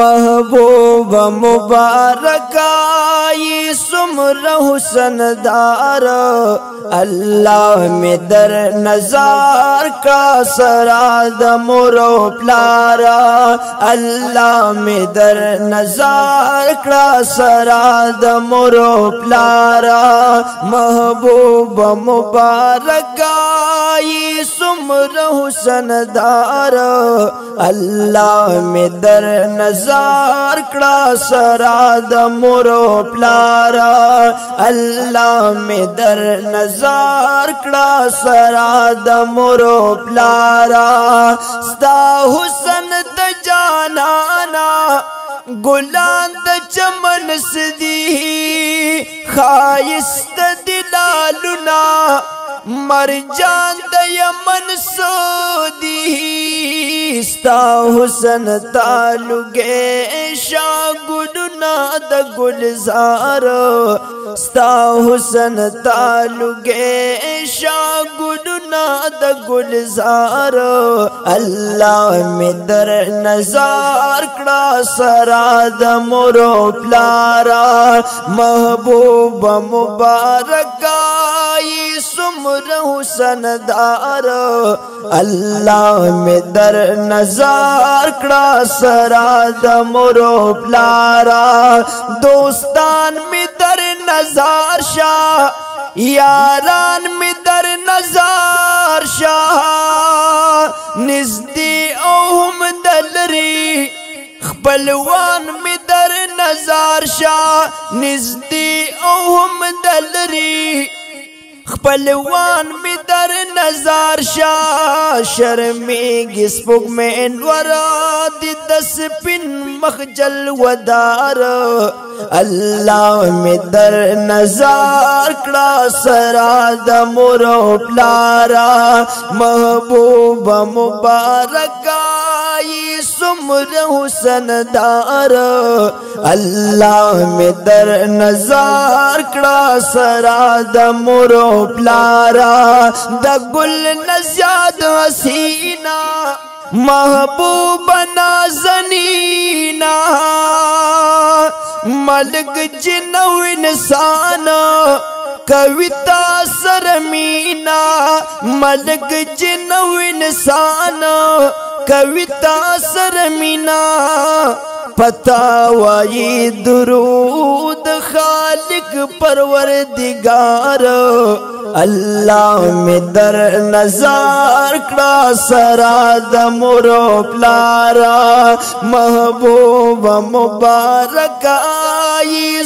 محبوب مبارکائی سمر حسن دار اللہ میں در نظار کا سراد مرو پلارا اللہ میں در نظار کا سراد مرو پلارا محبوب مبارکائی سمر حسن دار اللہ میں در نظار کڑا سراد مرو پلارا اللہ میں در نظار کڑا سراد مرو پلارا ستا حسن د جانانا گلان د چمن سدی خایست دلالنا مرجان د یمن سودی ستا حسن تعلقے شاگلنا د گلزار ستا حسن تعلقے شاگلنا د گلزار اللہ میں در نظار کڑا سراد مرو پلارا محبوب مبارکائی سمر حسن دار اللہ میں در نظار کڑا سراد مرو پلارا دوستان میں در نظار شاہ یاران میں در نظار شاہ نزدی اوہم دلری خپلوان میں در نظار شاہ نزدی اوہم دلری خپلوان میں در نظار شاہ شرمیگی سپوگ میں انورا دی دس پن مخجل ودار اللہ میں در نظار کڑا سراد مرو پلارا محبوب مبارکائی سمر حسن دار اللہ میں در نظار کڑا سراد مرو پلارا دا گل نزیاد حسینہ محبوب نازنینہ ملک جنو انسان کویتا سرمینا ملک جنو انسان کویتا سرمینا پتا وائی درود خالق پروردگار اللہ میں در نظار کڑا سراد مرو پلارا محبوب مبارکائی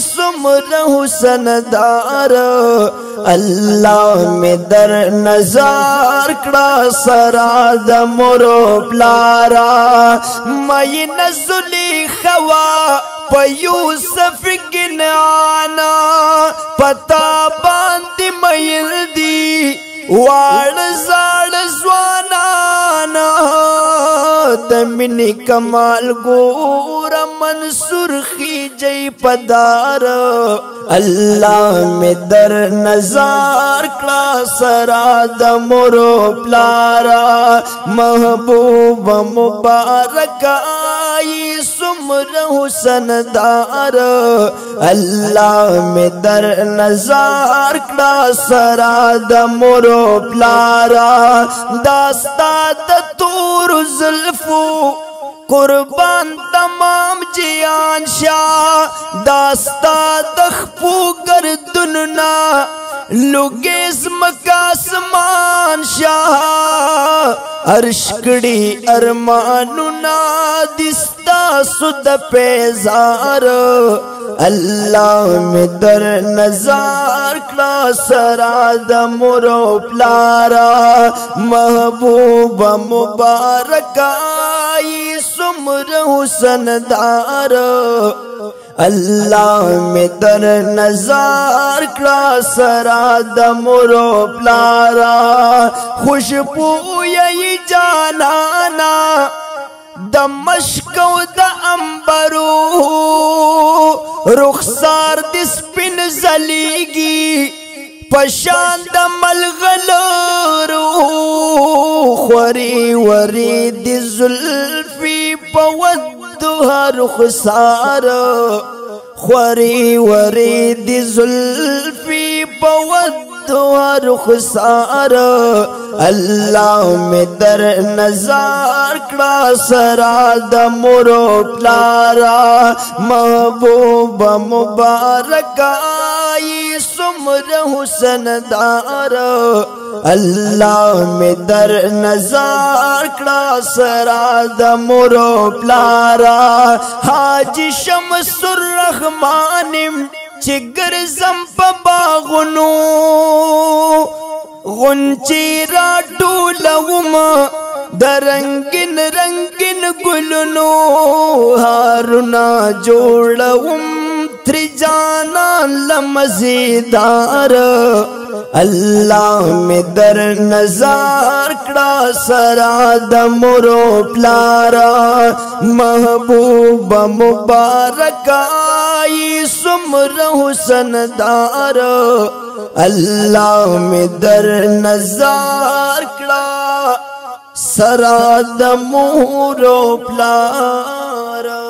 سمر حسن دار اللہ میں در نظار کڑا سراد مرو پلارا میں نزلی خوا پا یوسف گنانا پتا باندی میل دی وار زار زوانانا دمینی کمال گورا منصور خی جی پدار اللہ میں در نظار کڑا سراد مرو پلارا محبوب مبارکائی سمر حسن دار اللہ میں در نظار کڑا سراد مرو پلارا داستا تور زلفو قربان تمام جیان شاہ داستا دخپو گردننا لگیز مکاسمان شاہ ارشکڑی ارماننا دستا سد پیزار اللہ میں در نظار کڑا سراد مرو پلارا محبوب مبارکائی سمر حسن دار اللہ میں در نظار کڑا سراد مرو پلارا خوشبو یہی جانانا د مشک او د امبرو رخسار د سپین زلیگی پشان د ملغلرو خوری وری د زلفی پود هر خسار خوری وری دی زلفی بود هر خسار اللہ میں در نظر کڑا سرا د مورو پلارا محبوب مبارک آئی سمر حسن دار اللہ میں در نظر کڑا سرا د مورو پلارا حاجی شمس الرحمن چگر زمپ باغنو غنچی را ڈولوما درنگن رنگن گلنو ہارنا جوڑوم تری جانا لمزیدار اللہ میں در نظر کڑا سرا د مورو پلارا محبوب مبارک آئی سمر حسن دار اللہ میں در نظر کڑا سرا د مورو پلارا